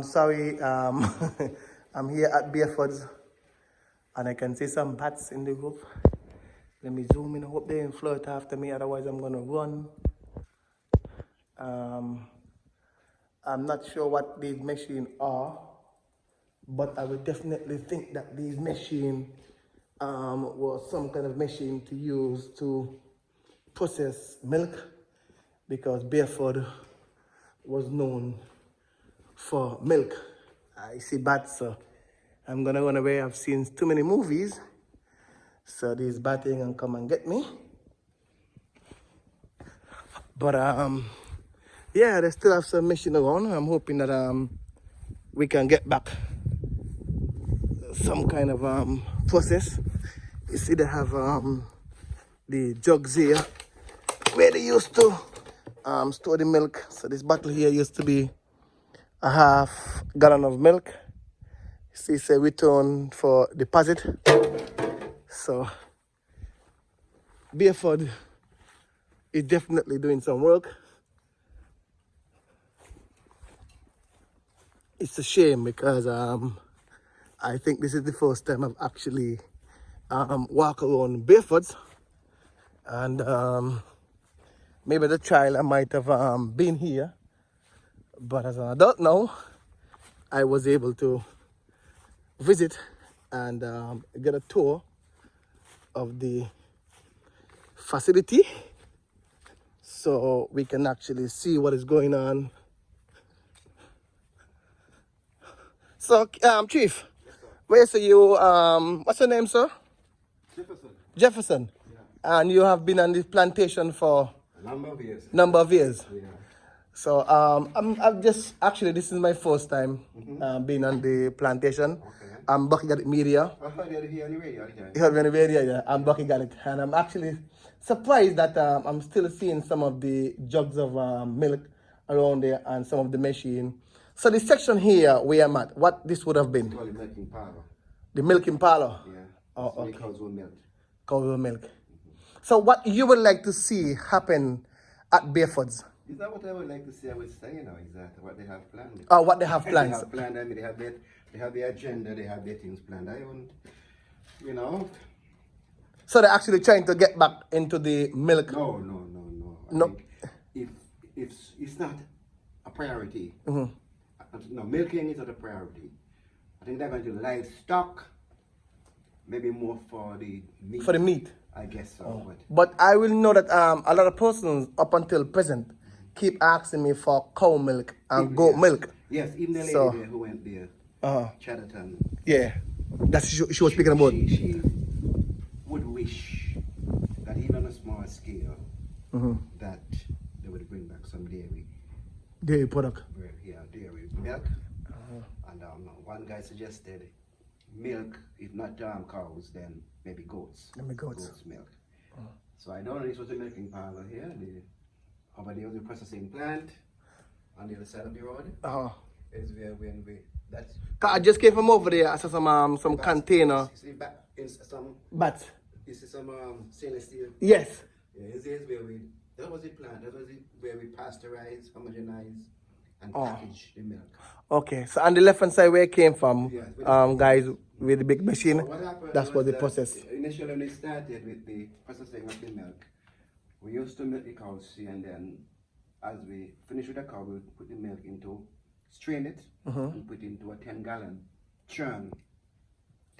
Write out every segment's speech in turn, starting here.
Sorry, I'm here at Bayford and I can see some bats in the roof. Let me zoom in. I hope they didn't flirt after me, otherwise I'm gonna run. I'm not sure what these machines are, but I would definitely think that these machines was some kind of machine to use to process milk, because Bayford was known for milk. I see bats, so I'm gonna run away. I've seen too many movies, so these bats ain't gonna come and get me. But yeah, they still have some machine around. I'm hoping that we can get back some kind of process. You see, they have the jugs here where they used to store the milk. So this bottle here used to be a half gallon of milk. See, say return for deposit. So Bayford is definitely doing some work. It's a shame because I think this is the first time I've actually walked around Bayford, and maybe the child I might have been here, but as an adult now, I was able to visit and get a tour of the facility so we can actually see what is going on. So, Chief, where say you, what's your name, sir? Jefferson. Jefferson. Yeah. And you have been on this plantation for A number of years. Number of years. Yeah. So I'm just actually, this is my first time being on the plantation. Okay. I'm Bucky at media. I heard you here on the radio. You heard me on the radio, yeah. I'm Bucky Garlic, and I'm actually surprised that I'm still seeing some of the jugs of milk around there and some of the machine. So the section here where I'm at, what this would have been? Call it milking parlor. The milking parlor. Yeah. Oh, That's where okay. cows will milk. Cow milk. So what you would like to see happen at Bayford's? Is that what I would like to see? I would say, you know, is that what they have planned? Oh, what they have They plans. have planned. I mean, they have the agenda. They have their things planned. I wouldn't, you know. So they're actually trying to get back into the milk. No. No. I think if it's not a priority. No, milking is not a priority. I think they're going to livestock. Maybe more for the meat. For the meat. I guess so. But I will know that a lot of persons up until present keep asking me for cow milk and goat milk. Yes, even the lady So, there who went there, Chatterton. Yeah, that's she was speaking about. She would wish that even on a small scale, that they would bring back some Dairy product. Dairy milk. And one guy suggested milk, if not cows, then maybe goats. Goats milk. So I don't know, this was a milking parlor here. Over there was a processing plant on the other side of the road. Is where that's. I just came from over there. I saw some container. Some Bats. this is some stainless steel. Yes. Yeah, this is where that was the plant. That was where we pasteurize, homogenize, and package the milk. Okay, so on the left hand side where it came from, Yeah, guys with the big machine, So what happened that's what was the process. Initially, when we started with the processing of the milk, we used to milk the cows, and then as we finish with the cow, we would put the milk into, strain it, and put it into a 10-gallon churn.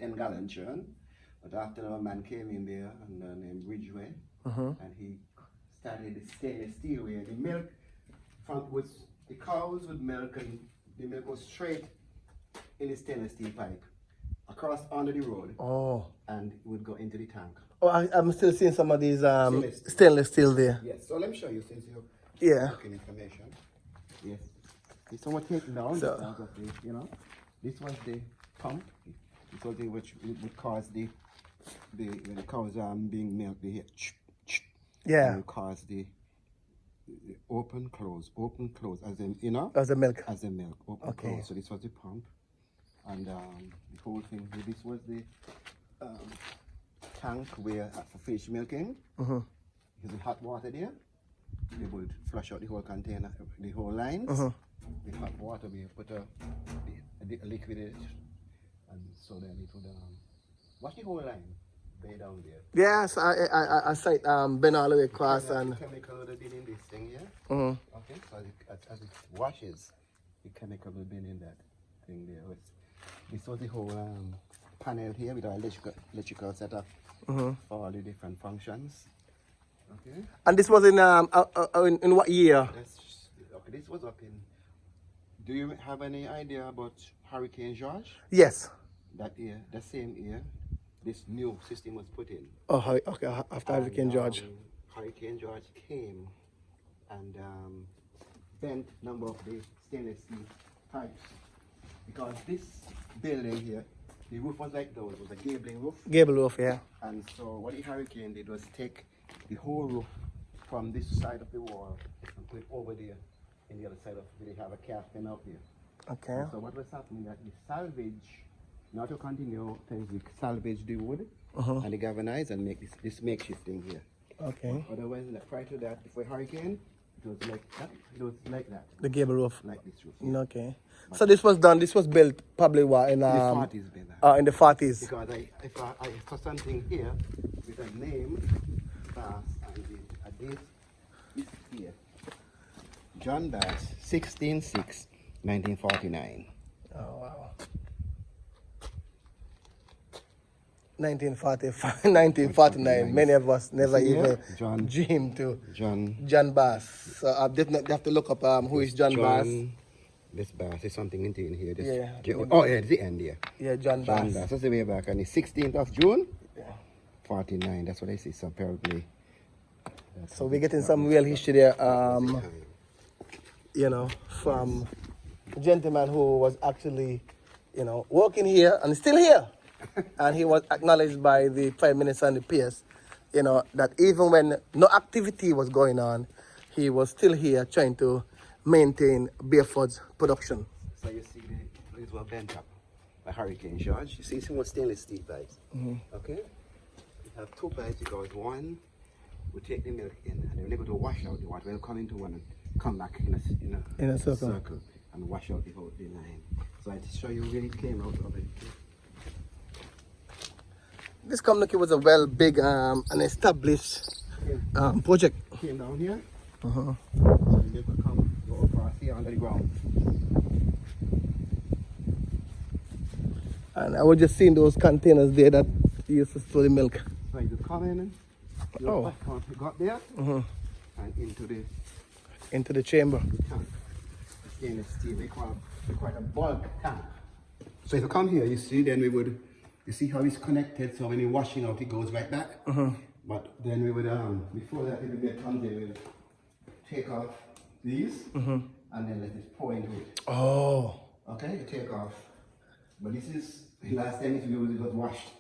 10-gallon churn. But after a man came in there named Ridgeway, and he started the stainless steel where the milk the cows would milk, and the milk goes straight in the stainless steel pipe across under the road, and it would go into the tank. I'm still seeing some of these stainless steel there. Yes, so let me show you since you're looking information. Yes, this one was taken down because of the, you know, this was the pump. This was the which would cause when the cows being milked, they hear and it cause the open close, as in, you know, as the milk, open close. So this was the pump, and the whole thing. This was the tank where for fish milking. Using hot water there, they would flush out the whole container, the whole lines, with hot water, we put a liquid in it, and so then it would watch the whole line way down there. Yes, I sight been all the way across and. The chemical would have been in this thing here. Mhm. Okay, so as it washes, the chemical will be in that thing there. This was the whole panel here with our electrical setup for all the different functions. Okay. And this was in what year? Okay, this was up in. Do you have any idea about Hurricane George? Yes. That year, the same year, this new system was put in. Oh, okay. After Hurricane George. Hurricane George came and bent number of the stainless steel pipes, because this building here, the roof was like those, it was a gabling roof. Gable roof, yeah. And so what the hurricane did was take the whole roof from this side of the wall and put it over there in the other side of where they have a casting out here. Okay. So what was happening that the salvage, now to continue things, we salvage the wood and the galvanize and make this makeshift thing here. Okay. Otherwise, prior to that, before hurricane, it was like that. It was like that. The gable roof. Like this roof. Yeah. Okay. So this was built probably what in In the 40s, better. in the 40s. Because I saw something here with a name, Bass, and a date is here. John Bass, 16/6/1949. Oh wow. 1945, 1949. Many of us never even dreamed to. John Bass. So I definitely have to look up who is John Bass. This Bass is something in here. This, Yeah. Oh yeah, it's the end here. Yeah, John Bass. That's the way back on the 16th of June, 49. That's what I see. So probably. So we're getting some real history there. You know, from a gentleman who was actually, you know, working here and still here. And he was acknowledged by the Prime Minister and the PS, you know, that even when no activity was going on, he was still here trying to maintain Bayford's production. So you see, these were bent up by Hurricane George. You see some more stainless steel pipes. Okay? We have two pipes because one will take the milk in, and when they go to wash out the water, will come into one and come back in a circle and wash out the whole line. So I show you where it came out of it. This community was a big and established project. Came down here. So they could go across here under the ground. And I was just seeing those containers there that you used to store the milk. So you just come in, you got there, and into the chamber. Tank. The stainless steel, they quite a bulk tank. So if you come here, you see, then you see how it's connected, so when you're washing out, it goes right back. But then we would, before that, if it comes in, we would take off these, and then let it pour into it. Oh. Okay, you take off. But this is, the last time it was washed.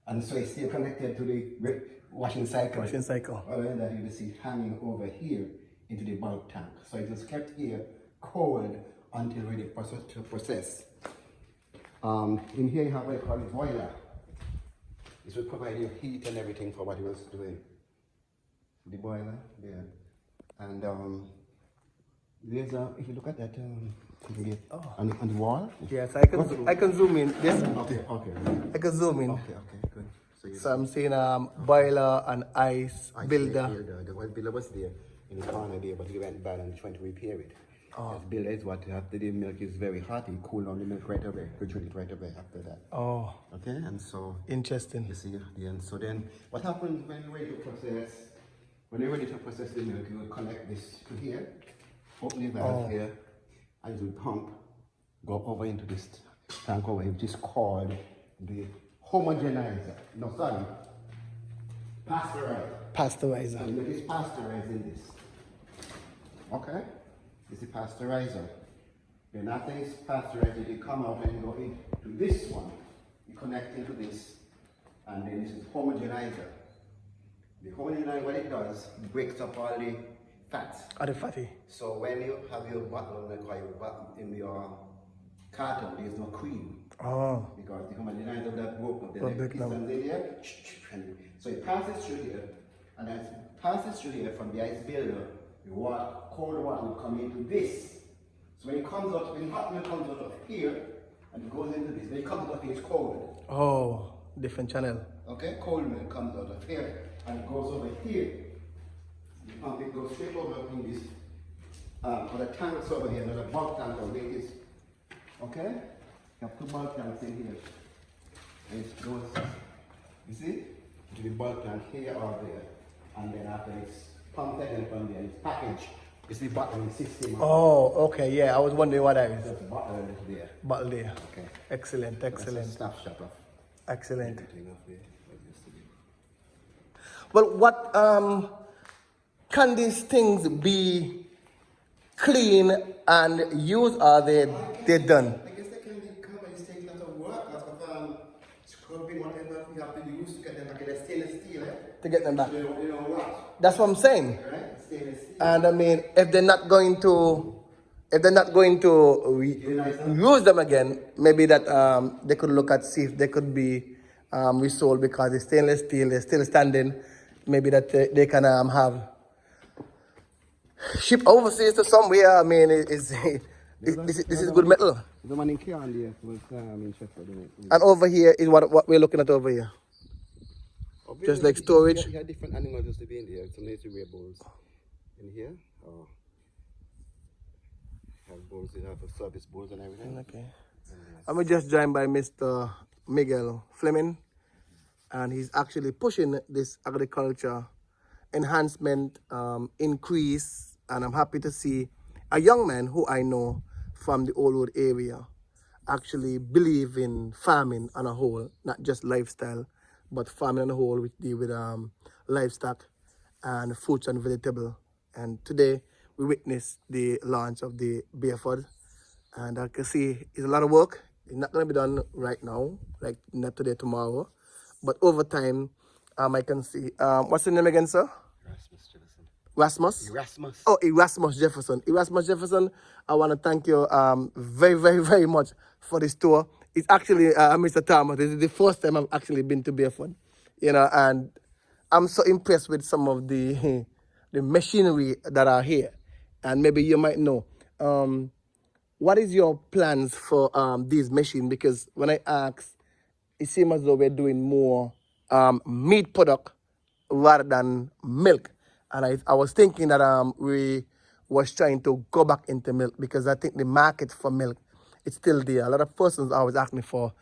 And so it's still connected to the washing cycle. Washing cycle. Other than that, you will see it hanging over here into the bulk tank. So it was kept here cold until ready to process. In here you have what you call a boiler. This will provide you heat and everything for what you was doing. The boiler there. And there's if you look at that on the wall. Yes, I can zoom in. Yes. Okay. I can zoom in. Okay, good. So I'm seeing boiler and ice builder. The builder was there in the corner there, but he went bad and trying to repair it. The builder is what after the milk is very hot, he cool down the milk right away, refrigerate it right away after that. Oh. Okay, and so interesting. You see at the end. So then what happens when you're ready to process? When you're ready to process the milk, you will connect this to here, open the valve here, and you will pump, go over into this tank over here, which is called the homogenizer. No, sorry. Pasteurizer. And it is pasteurizing this. Okay? This is the pasteurizer. Then after it's pasteurized, you come out and go into this one. You connect into this. And then this is homogenizer. The homogenizer, what it does, it breaks up all the fats. All the fatty. So when you have your bottle, like in your carton, there's no cream. Oh. Because the homogenizer would have broken up. Then the pistons in there. So it passes through here. And as it passes through here from the ice builder, the water, cold water will come into this. So when it comes out, when hot milk comes out of here and it goes into this, when it comes out of here, it's cold. Oh, different channel. Okay, cold milk comes out of here and it goes over here. The pump, it goes straight over in this. For the tanks over here, there's a bulk tank over there. Is okay. You have two bulk tanks in here. And it goes, you see, to the bulk tank here or there. And then after it's pumped again from there, it's packaged. It's the bottling system. Oh, okay, yeah. I was wondering what that is. That's bottle there. Bottle there. Okay. Excellent, excellent. That's a snapshot of Excellent. everything of there. What used to be. Well, what can these things be clean and used, or they're done? I guess they can be companies take a lot of work out of scrubbing whatever you have to use to get them back in the stainless steel, eh? To get them back. You know what? That's what I'm saying. Right? Stainless steel. And I mean, if they're not going to use them again, maybe that they could look at, see if they could be resold, because it's stainless steel, they're still standing. Maybe that they can have ship overseas to somewhere. I mean, this is good metal. The one in Kian there was in Sheffield. And over here is what we're looking at over here. Just like storage. You have different animals just to be in there. Some native wear bowls in here. Oh. Have bowls, they have service bowls and everything. Okay. I'm just joined by Mr. Miguel Flemming, and he's actually pushing this agriculture enhancement increase, and I'm happy to see a young man who I know from the Old Road area actually believe in farming on a whole, not just lifestyle, but farming on a whole, which deal with livestock and fruits and vegetable. And today we witnessed the launch of the Bayford, and I can see it's a lot of work. It's not going to be done right now, like not today, tomorrow, but over time, I can see. What's the name again, sir? Erasmus Jefferson. Rasmus? Erasmus. Oh, Erasmus Jefferson. Erasmus Jefferson, I want to thank you very, very, very much for this tour. It's actually, Mr. Thomas, this is the first time I've actually been to Bayford, you know, and I'm so impressed with some of the the machinery that are here. And maybe you might know, what is your plans for these machines? Because when I asked, it seems as though we're doing more meat product rather than milk. And I was thinking that we was trying to go back into milk, because I think the market for milk, it's still there. A lot of persons always ask me for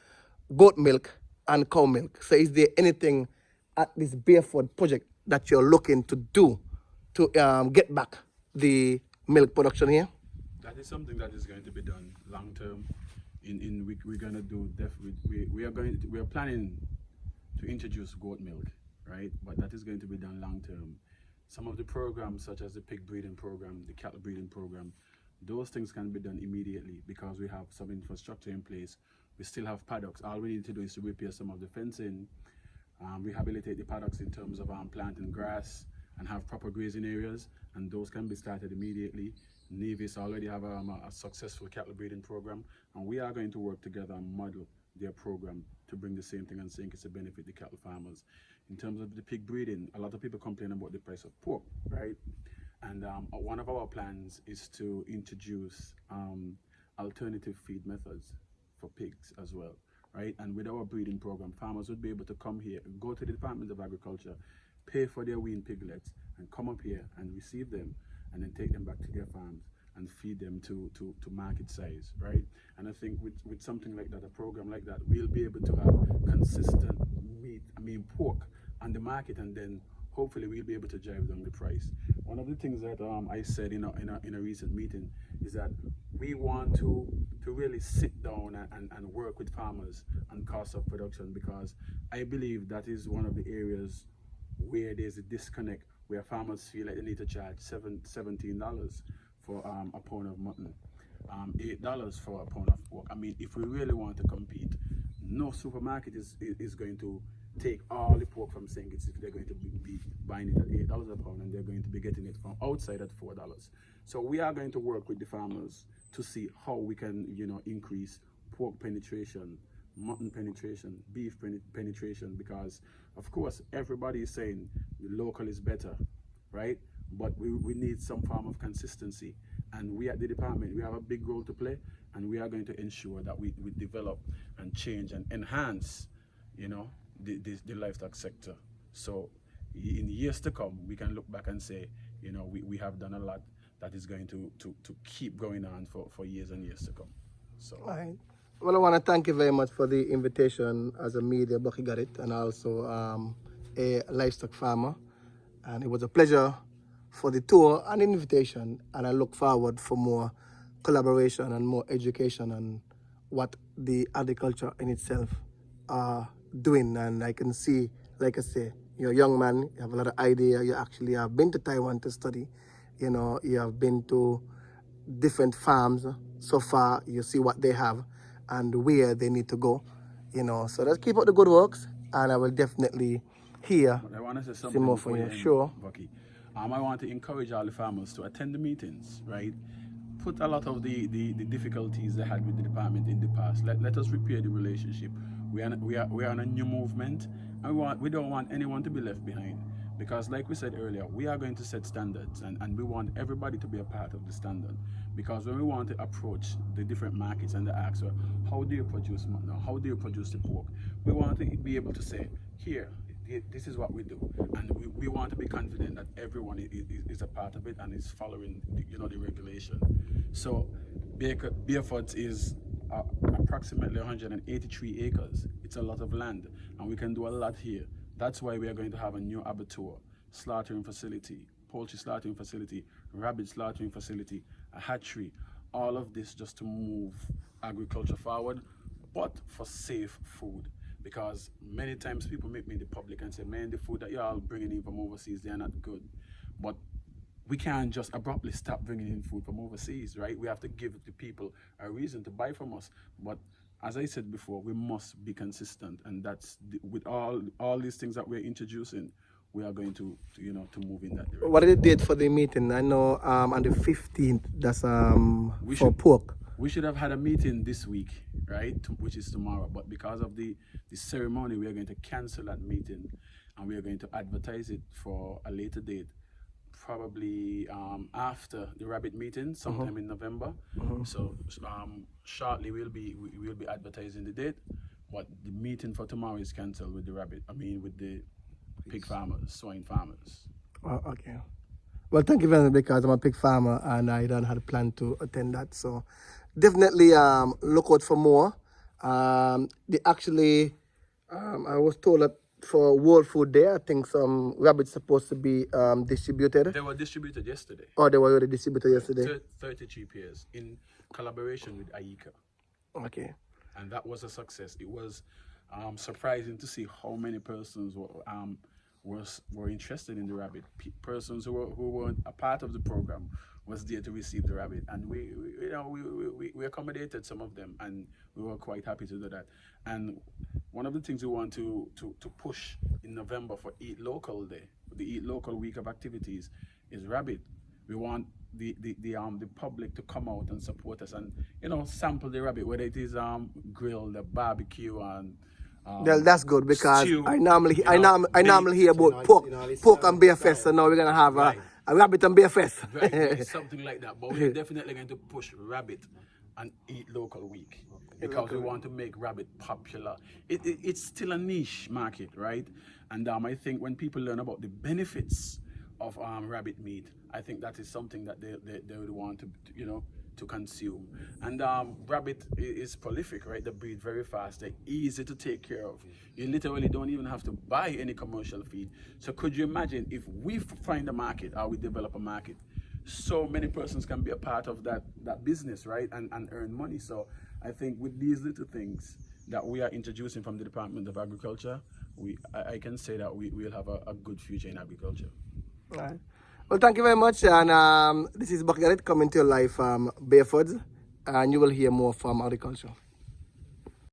goat milk and cow milk. So is there anything at this Bayford project that you're looking to do to get back the milk production here? That is something that is going to be done long term. We're going to do we are planning to introduce goat milk, right? But that is going to be done long term. Some of the programs, such as the pig breeding program, the cattle breeding program, those things can be done immediately because we have some infrastructure in place. We still have paddocks. All we need to do is to repair some of the fencing, rehabilitate the paddocks in terms of planting grass and have proper grazing areas, and those can be started immediately. Nevis already have a successful cattle breeding program, and we are going to work together and model their program to bring the same thing and think it's a benefit to cattle farmers. In terms of the pig breeding, a lot of people complain about the price of pork, right? And one of our plans is to introduce alternative feed methods for pigs as well, right? And with our breeding program, farmers would be able to come here, go to the Department of Agriculture, pay for their weaned piglets, and come up here and receive them, and then take them back to their farms and feed them to market size, right? And I think with something like that, a program like that, we'll be able to have consistent meat, pork on the market, and then hopefully we'll be able to drive down the price. One of the things that I said in a recent meeting is that we want to really sit down and work with farmers on cost of production, because I believe that is one of the areas where there's a disconnect, where farmers feel like they need to charge $17 for a pound of mutton, $8 for a pound of pork. I mean, if we really want to compete, no supermarket is going to take all the pork from St. Kitts if they're going to be buying it at $8 a pound, and they're going to be getting it from outside at $4. So we are going to work with the farmers to see how we can, increase pork penetration, mutton penetration, beef penetration, because of course everybody is saying the local is better, right? but we need some form of consistency. And we at the department, we have a big role to play, and we are going to ensure that we develop and change and enhance, you know, the livestock sector. So in years to come, we can look back and say, you know, we have done a lot that is going to keep going on for years and years to come. So. Right. Well, I want to thank you very much for the invitation as a media, Bucky got it, and also a livestock farmer. And it was a pleasure for the tour and invitation, and I look forward for more collaboration and more education on what the agriculture in itself are doing. And I can see, like I say, you're a young man, you have a lot of idea, you actually have been to Taiwan to study, you know, you have been to different farms so far, you see what they have and where they need to go, you know. So let's keep up the good works, and I will definitely hear I want to say something more from you. Sure. Bucky. I want to encourage all the farmers to attend the meetings, right? Put a lot of the difficulties they had with the department in the past. Let us repair the relationship. We are on a new movement, and we don't want anyone to be left behind. Because like we said earlier, we are going to set standards, and we want everybody to be a part of the standard. Because when we want to approach the different markets and the ask, well, how do you produce mutton? How do you produce the pork? We want to be able to say, here, this is what we do, and we want to be confident that everyone is a part of it and is following the regulation. So Bayford is approximately 183 acres. It's a lot of land, and we can do a lot here. That's why we are going to have a new abattoir, slaughtering facility, poultry slaughtering facility, rabbit slaughtering facility, a hatchery, all of this just to move agriculture forward, but for safe food. Because many times people meet me in the public and say, man, the food that y'all bringing in from overseas, they're not good. But we can't just abruptly stop bringing in food from overseas, right? We have to give the people a reason to buy from us. But as I said before, we must be consistent, and that's with all these things that we're introducing, we are going to move in that direction. What are the date for the meeting? I know on the 15th, that's for pork. We should have had a meeting this week, right, which is tomorrow. But because of the ceremony, we are going to cancel that meeting, and we are going to advertise it for a later date, probably after the rabbit meeting, sometime in November. So shortly we'll be advertising the date, but the meeting for tomorrow is cancelled with the rabbit. With the pig farmers, swine farmers. Okay. Well, thank you very much, because I'm a pig farmer and I don't have a plan to attend that. So definitely look out for more. I was told that for World Food Day, I think some rabbits supposed to be distributed. They were distributed yesterday. Oh, they were already distributed yesterday? 33 pairs in collaboration with AICA. Okay. And that was a success. It was surprising to see how many persons were interested in the rabbit. Persons who weren't a part of the program was there to receive the rabbit, and we accommodated some of them, and we were quite happy to do that. And one of the things we want to push in November for Eat Local Day, the Eat Local week of activities, is rabbit. We want the public to come out and support us and sample the rabbit, whether it is grilled, the barbecue, and well, that's good, because stew, I normally hear about pork and beer fest, so now we're gonna have a rabbit and beer fest. Right, something like that. But we're definitely going to push rabbit and Eat Local week, because we want to make rabbit popular. It's still a niche market, right? And I think when people learn about the benefits of rabbit meat, I think that is something that they would want to consume. And rabbit is prolific, right? They breed very fast. They're easy to take care of. You literally don't even have to buy any commercial feed. So could you imagine if we find a market, or we develop a market, so many persons can be a part of that business, right? And earn money. So I think with these little things that we are introducing from the Department of Agriculture, I can say that we'll have a good future in agriculture. All right. Well, thank you very much, and this is Bucky coming to you live from Bayford, and you will hear more from agriculture.